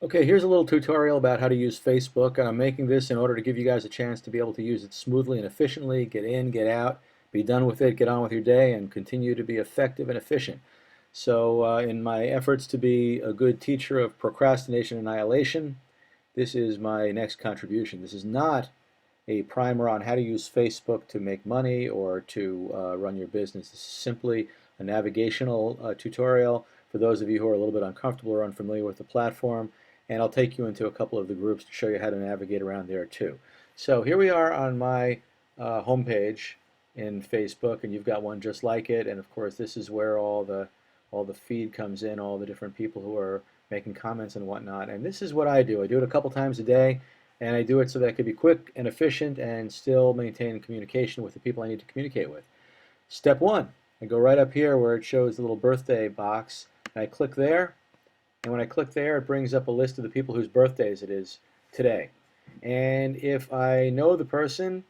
Okay, here's a little tutorial about how to use Facebook, and I'm making this in order to give you guys a chance to be able to use it smoothly and efficiently, get in, get out, be done with it, get on with your day, and continue to be effective and efficient. So in my efforts to be a good teacher of procrastination annihilation, this is my next contribution. This is not a primer on how to use Facebook to make money or to run your business. This is simply a navigational tutorial for those of you who are a little bit uncomfortable or unfamiliar with the platform, and I'll take you into a couple of the groups to show you how to navigate around there too. So here we are on my homepage in Facebook, and you've got one just like it, and of course this is where all the feed comes in, all the different people who are making comments and whatnot. And this is what I do. I do it a couple times a day, and I do it so that I can be quick and efficient and still maintain communication with the people I need to communicate with. Step one, I go right up here where it shows the little birthday box, and I click there, and when I click there, it brings up a list of the people whose birthdays it is today. And if I know the person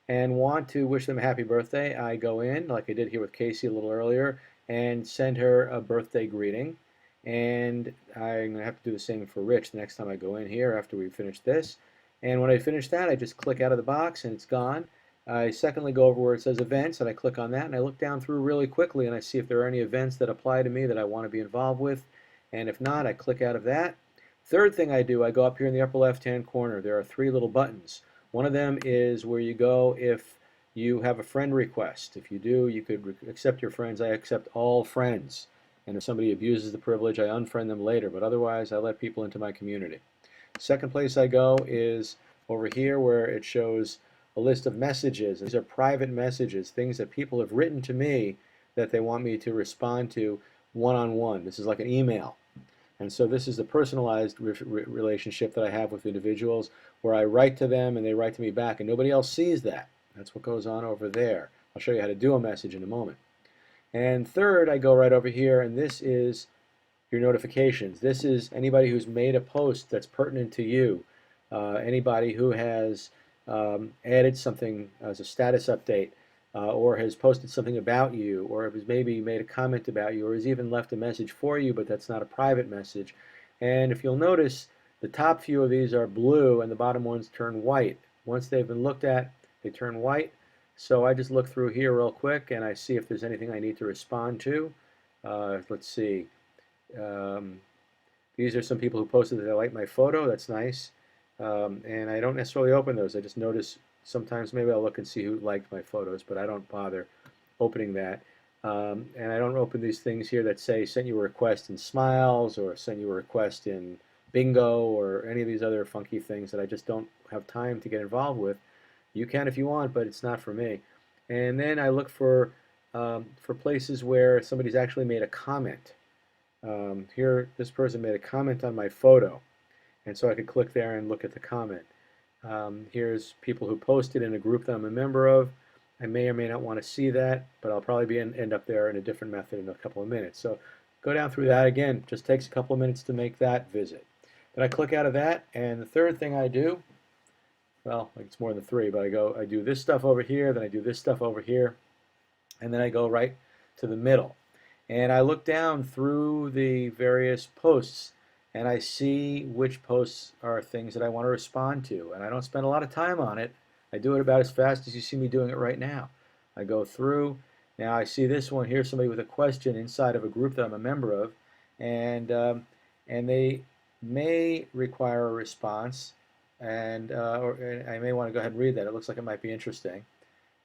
and want to wish them a happy birthday, I go in, like I did here with Casey a little earlier, and send her a birthday greeting. And I'm going to have to do the same for Rich the next time I go in here after we finish this. And when I finish that, I just click out of the box and it's gone. I secondly go over where it says events and I click on that and I look down through really quickly and I see if there are any events that apply to me that I want to be involved with. And if not, I click out of that. Third thing I do, I go up here in the upper left-hand corner. There are three little buttons. One of them is where you go if you have a friend request. If you do, you could accept your friends. I accept all friends. And if somebody abuses the privilege, I unfriend them later. But otherwise, I let people into my community. Second place I go is over here where it shows a list of messages. These are private messages, things that people have written to me that they want me to respond to one-on-one. This is like an email. And so this is the personalized relationship that I have with individuals where I write to them and they write to me back, and nobody else sees that. That's what goes on over there. I'll show you how to do a message in a moment. And third, I go right over here, and this is your notifications. This is anybody who's made a post that's pertinent to you, anybody who has added something as a status update, or has posted something about you, or has maybe made a comment about you, or has even left a message for you, but that's not a private message. And if you'll notice, the top few of these are blue and the bottom ones turn white. Once they've been looked at, they turn white. So I just look through here real quick and I see if there's anything I need to respond to. Let's see. Um, these are some people who posted that they like my photo. That's nice. And I don't necessarily open those. I just notice sometimes maybe I'll look and see who liked my photos, but I don't bother opening that. And I don't open these things here that say sent you a request in Smiles or sent you a request in Bingo or any of these other funky things that I just don't have time to get involved with. You can if you want, but it's not for me. And then I look for places where somebody's actually made a comment. Here, this person made a comment on my photo, and so I could click there and look at the comment. Here's people who posted in a group that I'm a member of. I may or may not want to see that, but I'll probably end up there in a different method in a couple of minutes. So go down through that again. Just takes a couple of minutes to make that visit. Then I click out of that, and the third thing I do, well, like it's more than three, but I do this stuff over here, then I do this stuff over here, and then I go right to the middle. And I look down through the various posts and I see which posts are things that I want to respond to. And I don't spend a lot of time on it. I do it about as fast as you see me doing it right now. I go through. Now I see this one here, somebody with a question inside of a group that I'm a member of, and they may require a response, and I may want to go ahead and read that. It looks like it might be interesting.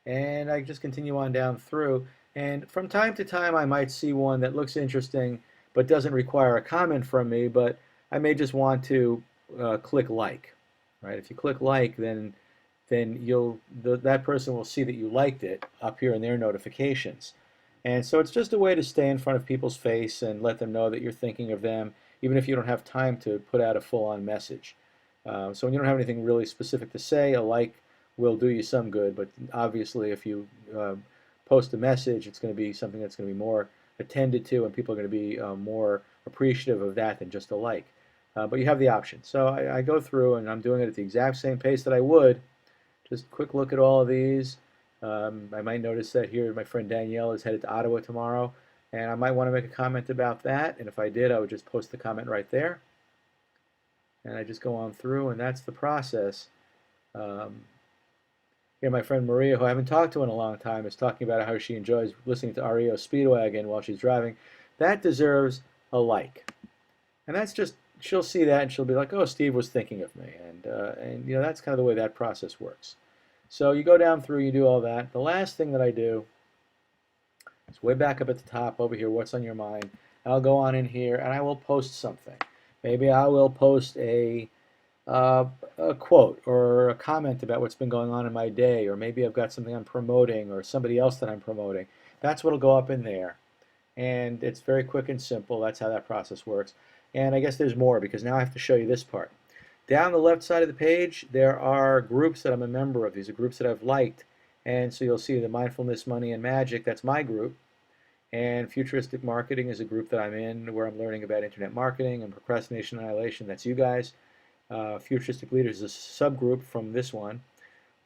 And I just continue on down through. And from time to time, I might see one that looks interesting but doesn't require a comment from me, but I may just want to click like. Right? If you click like, then that person will see that you liked it up here in their notifications. And so it's just a way to stay in front of people's face and let them know that you're thinking of them, even if you don't have time to put out a full-on message. So when you don't have anything really specific to say, a like will do you some good, but obviously if you post a message, it's going to be something that's going to be more attended to, and people are going to be more appreciative of that than just a like. But you have the option. So I go through, and I'm doing it at the exact same pace that I would. Just quick look at all of these. I might notice that here my friend Danielle is headed to Ottawa tomorrow, and I might want to make a comment about that, and if I did, I would just post the comment right there. and I just go on through, and that's the process. Um, Here, my friend Maria, who I haven't talked to in a long time, is talking about how she enjoys listening to REO Speedwagon while she's driving. That deserves a like. And that's just, she'll see that and she'll be like, oh, Steve was thinking of me. And you know, that's kind of the way that process works. So you go down through, you do all that. The last thing that I do is way back up at the top over here, what's on your mind. I'll go on in here and I will post something. Maybe I will post a quote or a comment about what's been going on in my day, or maybe I've got something I'm promoting or somebody else that I'm promoting. That's what'll go up in there. And it's very quick and simple. That's how that process works. And I guess there's more, because now I have to show you this part. Down the left side of the page, there are groups that I'm a member of. These are groups that I've liked. And so you'll see the Mindfulness, Money, and Magic, that's my group. And Futuristic Marketing is a group that I'm in where I'm learning about internet marketing, and Procrastination Annihilation, that's you guys. Futuristic Leaders is a subgroup from this one.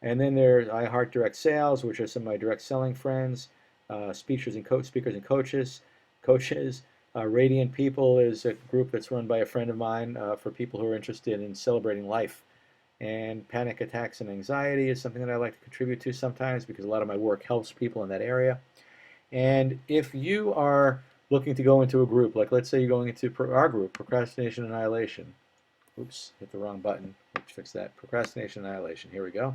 And then there's I Heart Direct Sales, which are some of my direct selling friends. Speakers and coaches. Radiant People is a group that's run by a friend of mine for people who are interested in celebrating life. And Panic Attacks and Anxiety is something that I like to contribute to sometimes, because a lot of my work helps people in that area. And if you are looking to go into a group, like let's say you're going into our group, Procrastination Annihilation. Oops, hit the wrong button. Let's fix that. Procrastination Annihilation. Here we go.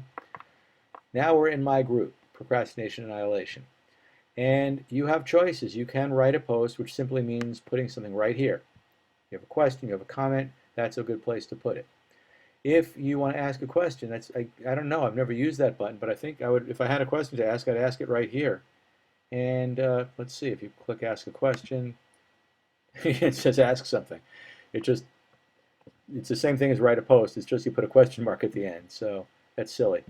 Now we're in my group, Procrastination Annihilation. And you have choices. You can write a post, which simply means putting something right here. You have a question, you have a comment, that's a good place to put it. If you want to ask a question, that's I don't know, I've never used that button, but I think I would, if I had a question to ask, I'd ask it right here. And let's see, if you click Ask a Question, it says Ask Something. It's the same thing as write a post, it's just you put a question mark at the end, so that's silly.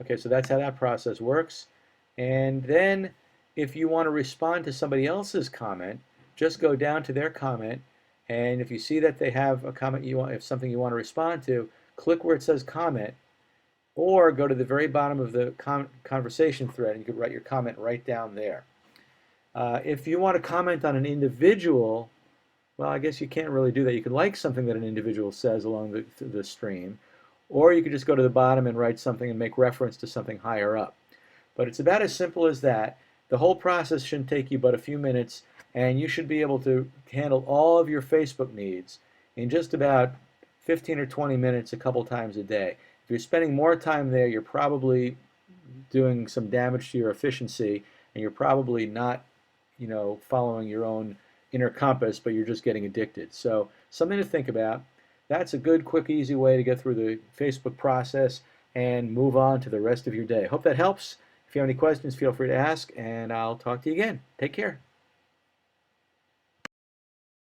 Okay, so that's how that process works. And then if you want to respond to somebody else's comment, just go down to their comment, and if you see that they have a comment you want, if something you want to respond to, click where it says comment, or go to the very bottom of the conversation thread and you can write your comment right down there. If you want to comment on an individual, well, I guess you can't really do that. You can like something that an individual says along the stream, or you could just go to the bottom and write something and make reference to something higher up. But it's about as simple as that. The whole process shouldn't take you but a few minutes, and you should be able to handle all of your Facebook needs in just about 15 or 20 minutes a couple times a day. If you're spending more time there, you're probably doing some damage to your efficiency, and you're probably not, you know, following your own inner compass, but you're just getting addicted. So something to think about. That's a good, quick, easy way to get through the Facebook process and move on to the rest of your day. Hope that helps. If you have any questions, feel free to ask, and I'll talk to you again. Take care.